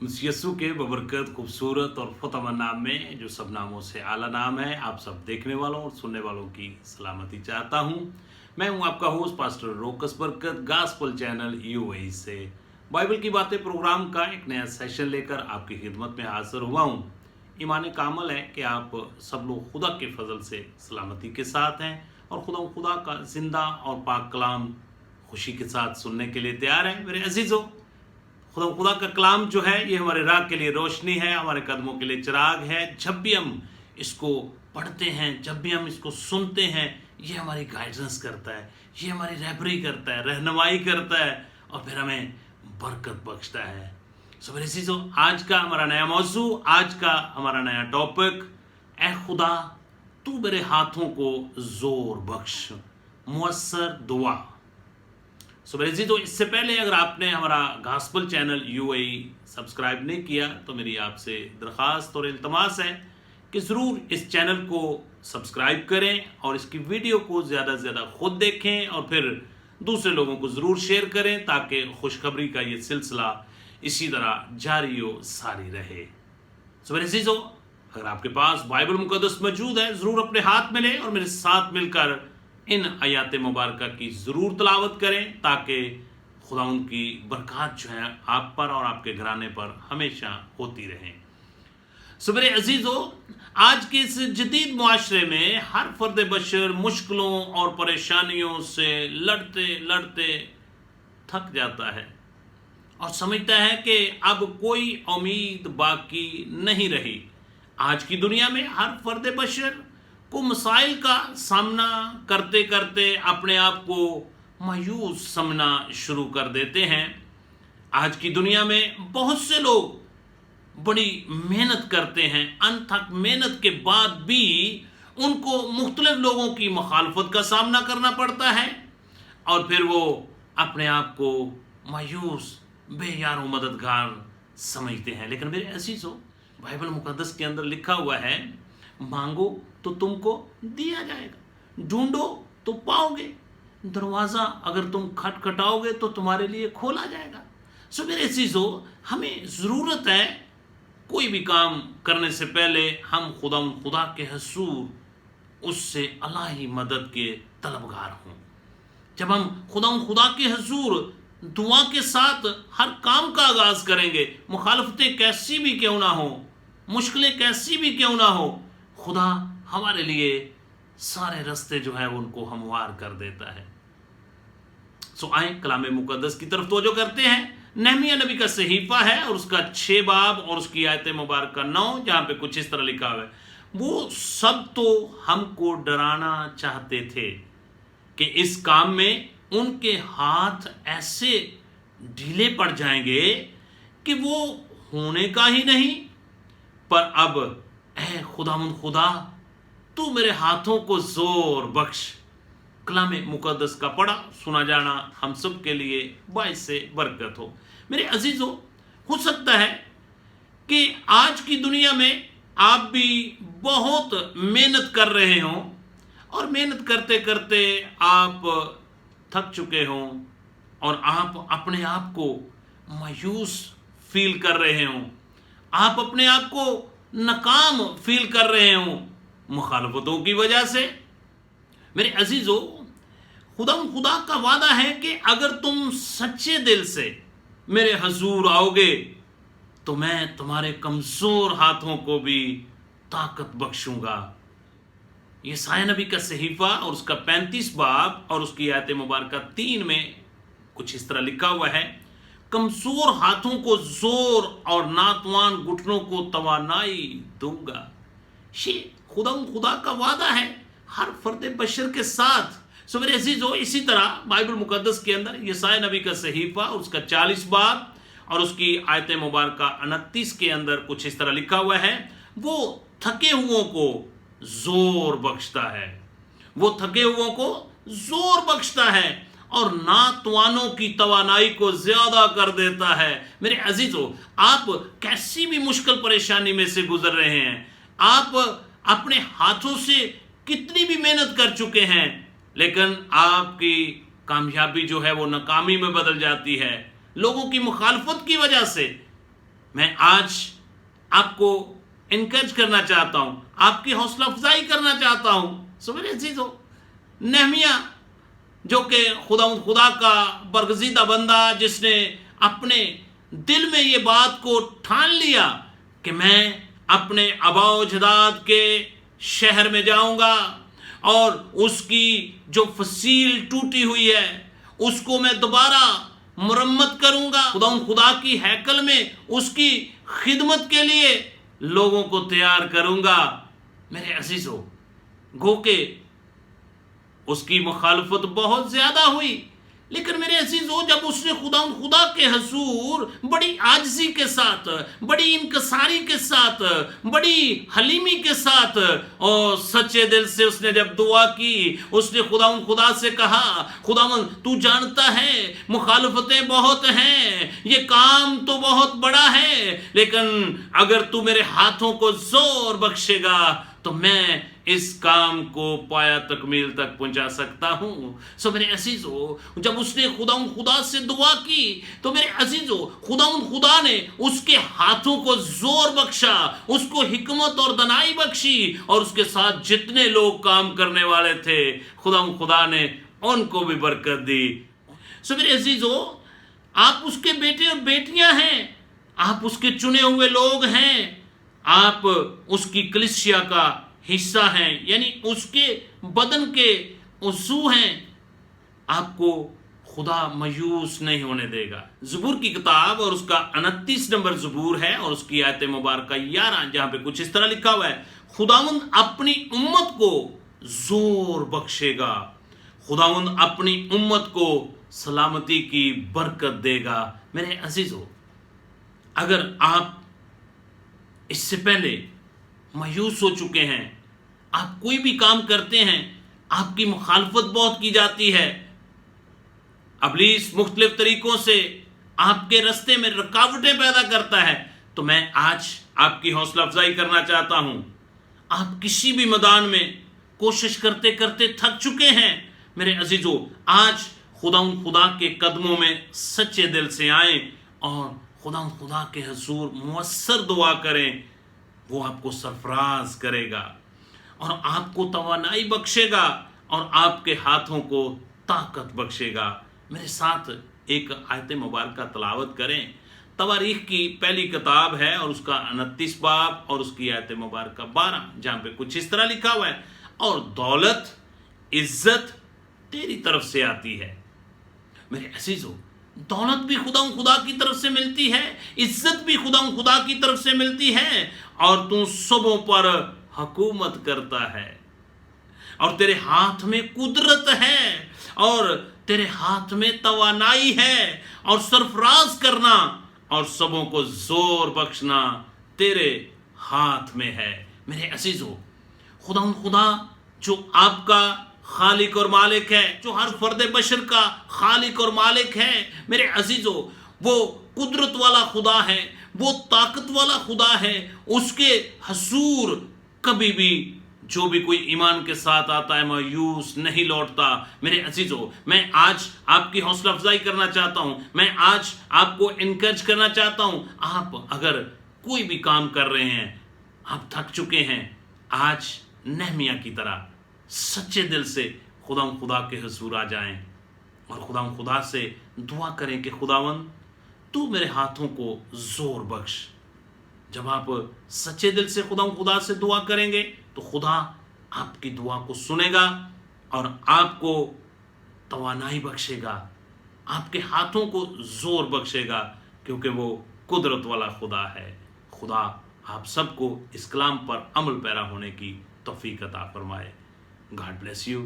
यसु के बबरकत खूबसूरत और फतहमंद नाम में जो सब नामों से आला नाम है, आप सब देखने वालों और सुनने वालों की सलामती चाहता हूँ। मैं हूँ आपका होस्ट पास्टर रोकस बरकत, गास्पल चैनल यूएई से बाइबल की बातें प्रोग्राम का एक नया सेशन लेकर आपकी खिदमत में हाजिर हुआ हूँ। ईमान कामल है कि आप सब लोग खुदा के फजल से सलामती के साथ हैं और खुदा का जिंदा और पाक कलाम खुशी के साथ सुनने के लिए तैयार हैं। मेरे अजीज़ों, खुदा का कलाम जो है ये हमारे राह के लिए रोशनी है, हमारे कदमों के लिए चिराग है। जब भी हम इसको पढ़ते हैं, जब भी हम इसको सुनते हैं, ये हमारी गाइडेंस करता है, ये हमारी रहबरी करता है, रहनुमाई करता है और फिर हमें बरकत बख्शता है। सो मेरे अजीज़ों, आज का हमारा नया मौजू, आज का हमारा नया टॉपिक, ऐ खुदा तू मेरे हाथों को जोर बख्श, मुअस्सर दुआ। सो मेरे जी, तो इससे पहले अगर आपने हमारा गास्पल चैनल यूएई सब्सक्राइब नहीं किया तो मेरी आपसे दरख्वास्त और इल्तमास है कि ज़रूर इस चैनल को सब्सक्राइब करें और इसकी वीडियो को ज़्यादा से ज़्यादा खुद देखें और फिर दूसरे लोगों को ज़रूर शेयर करें ताकि खुशखबरी का ये सिलसिला इसी तरह जारी व सारी रहे। सो मेरे अज़ीज़ों, अगर आपके पास बाइबल मुक़द्दस मौजूद है, ज़रूर अपने हाथ में लें और मेरे साथ मिलकर इन आयात मुबारका की ज़रूर तलावत करें ताकि खुदा उनकी बरकत जो है आप पर और आपके घराने पर हमेशा होती रहे। सो मेरे अजीज़ों, आज के इस जदीद मुआशरे में हर फर्द बशर मुश्किलों और परेशानियों से लड़ते लड़ते थक जाता है और समझता है कि अब कोई उम्मीद बाकी नहीं रही। आज की दुनिया में हर फर्द बशर को मसाइल का सामना करते करते अपने आप को मायूस समझना शुरू कर देते हैं। आज की दुनिया में बहुत से लोग बड़ी मेहनत करते हैं, अनथक मेहनत के बाद भी उनको मुख्तलिफ लोगों की मुखालफत का सामना करना पड़ता है और फिर वो अपने आप को मायूस, बेयार मददगार समझते हैं। लेकिन मेरे अजीज़ों, बाइबल मुक़द्दस के अंदर लिखा हुआ है, मांगो तो तुमको दिया जाएगा, ढूंढो तो पाओगे, दरवाज़ा अगर तुम खटखटाओगे तो तुम्हारे लिए खोला जाएगा। सो मेरे अज़ीज़ों, हमें ज़रूरत है कोई भी काम करने से पहले हम खुदा के हुज़ूर उससे अलाही मदद के तलबगार हों। जब हम खुदा के हुज़ूर दुआ के साथ हर काम का आगाज़ करेंगे, मुखालफतें कैसी भी क्यों ना हो, मुश्किलें कैसी भी क्यों ना हो, खुदा हमारे लिए सारे रास्ते जो है उनको हमवार कर देता है। सो आए कलाम मुकद्दस की तरफ तवज्जो करते हैं। नहमिया नबी का सहीफा है और उसका 6 बाब और उसकी आयत मुबारक 9, जहाँ पे कुछ इस तरह लिखा हुआ है, वो सब तो हमको डराना चाहते थे कि इस काम में उनके हाथ ऐसे ढीले पड़ जाएंगे कि वो होने का ही नहीं। पर अब ऐ खुदा तू मेरे हाथों को जोर बख्श। कलाम मुकद्दस का पढ़ा सुना जाना हम सब के लिए बाइस से बरकत हो। मेरे अजीज़ों, हो सकता है कि आज की दुनिया में आप भी बहुत मेहनत कर रहे हों और मेहनत करते करते आप थक चुके हों और आप अपने आप को मायूस फील कर रहे हों, आप अपने आप को नाकाम फील कर रहे हों मुखालफतों की वजह से। मेरे अजीज़ों, खुदा का वादा है कि अगर तुम सच्चे दिल से मेरे हुजूर आओगे तो मैं तुम्हारे कमज़ोर हाथों को भी ताकत बख्शूंगा। यशायाह नबी का सहीफा और उसका 35 बाब और उसकी आयत मुबारक 3 में कुछ इस तरह लिखा हुआ है, कमजोर हाथों को जोर और नातवान घुटनों को तवानाई दूंगा। ये खुदा का वादा है हर फर्द बशर के साथ। सो मेरे अजीज़ों, इसी तरह बाइबल मुकद्दस के अंदर यशायाह नबी का सहीफा और उसका 40 बाब और उसकी आयत मुबारक 29 के अंदर कुछ इस तरह लिखा हुआ है, वो थके हुओं को जोर बख्शता है, वो थके हुओं को जोर बख्शता है और नातवानों की तवानाई को ज्यादा कर देता है। मेरे अजीजों, आप कैसी भी मुश्किल परेशानी में से गुजर रहे हैं, आप अपने हाथों से कितनी भी मेहनत कर चुके हैं, लेकिन आपकी कामयाबी जो है वो नाकामी में बदल जाती है लोगों की मुखालफत की वजह से। मैं आज आपको इनकरेज करना चाहता हूं, आपकी हौसला अफजाई करना चाहता हूं। सो मेरे अजीजों, नेहमिया जो कि खुदा का बरगजीदा बंदा, जिसने अपने दिल में ये बात को ठान लिया कि मैं अपने आबाओ अजदाद के शहर में जाऊंगा और उसकी जो फसील टूटी हुई है उसको मैं दोबारा मुरम्मत करूंगा, खुदा की हैकल में उसकी खिदमत के लिए लोगों को तैयार करूंगा। मेरे अजीजों, गो के उसकी मुखालफत बहुत ज्यादा हुई, लेकिन मेरे अजीजों, जब उसने खुदा के हजूर बड़ी आजिज़ी के साथ, बड़ी इनकसारी के साथ, बड़ी हलीमी के साथ और सच्चे दिल से उसने जब दुआ की, उसने खुदा से कहा, खुदावन तू जानता है मुखालफतें बहुत हैं, ये काम तो बहुत बड़ा है, लेकिन अगर तू मेरे हाथों को जोर बख्शेगा तो मैं इस काम को पाया तकमील तक पहुंचा सकता हूं। सो मेरे अजीजों, जब उसने खुदा से दुआ की तो मेरे अजीजों, खुदा ने उसके हाथों को जोर बख्शा, उसको हिकमत और दनाई बख्शी, और उसके साथ जितने लोग काम करने वाले थे खुदा ने उनको भी बरकत दी। सो मेरे अजीजों, आप उसके बेटे और बेटियां हैं, आप उसके चुने हुए लोग हैं, आप उसकी कलीसिया का हिस्सा हैं, यानी उसके बदन के उज़्ज़ू हैं। आपको खुदा मायूस नहीं होने देगा। ज़बूर की किताब और उसका 29 नंबर ज़बूर है और उसकी आयत मुबारक 11, जहां पे कुछ इस तरह लिखा हुआ है, खुदावंद अपनी उम्मत को जोर बख्शेगा, खुदावंद अपनी उम्मत को सलामती की बरकत देगा। मेरे अजीजों, अगर आप इससे पहले मायूस हो चुके हैं, आप कोई भी काम करते हैं, आपकी मुखालफत बहुत की जाती है, इब्लीस मुख्तलिफ तरीकों से आपके रास्ते में रुकावटें पैदा करता है, तो मैं आज आपकी हौसला अफजाई करना चाहता हूं। आप किसी भी मैदान में कोशिश करते करते थक चुके हैं, मेरे अजीजों, आज खुदा के कदमों में सच्चे दिल से आए और खुदा के हजूर मुअस्सर दुआ करें। वो आपको सरफराज करेगा और आपको तवानाई बख्शेगा और आपके हाथों को ताकत बख्शेगा। मेरे साथ एक आयत मुबारक तलावत करें। तवारीख की पहली किताब है और उसका 29 बाब और उसकी आयत मुबारक 12, जहां पे कुछ इस तरह लिखा हुआ है, और दौलत इज्जत तेरी तरफ से आती है। मेरे अजीजों, दौलत भी खुदा की तरफ से मिलती है, इज्जत भी खुदा की तरफ से मिलती है, और तू सबों पर हुकूमत करता है, और तेरे हाथ में कुदरत है, और तेरे हाथ में तवानाई है, और सरफराज करना और सबों को जोर बख्शना तेरे हाथ में है। मेरे अजीजों, खुदा जो आपका खालिक और मालिक है, जो हर फर्द बशर का खालिक और मालिक है, मेरे अजीजों, वो कुदरत वाला खुदा है, वो ताकत वाला खुदा है। उसके हजूर कभी भी जो भी कोई ईमान के साथ आता है मायूस नहीं लौटता। मेरे अजीजों, मैं आज आपकी हौसला अफजाई करना चाहता हूं, मैं आज आपको इनकरेज करना चाहता हूं। आप अगर कोई भी काम कर रहे हैं, आप थक चुके हैं, आज नेहमिया की तरह सच्चे दिल से खुदा के हुजूर आ जाएं और खुदा से दुआ करें कि खुदावंद तू मेरे हाथों को जोर बख्श। जब आप सच्चे दिल से खुदा से दुआ करेंगे तो खुदा आपकी दुआ को सुनेगा और आपको तवानाई बख्शेगा, आपके हाथों को जोर बख्शेगा, क्योंकि वो कुदरत वाला खुदा है। खुदा आप सबको इस कलाम पर अमल पैरा होने की तौफीक अता फरमाए। God bless you.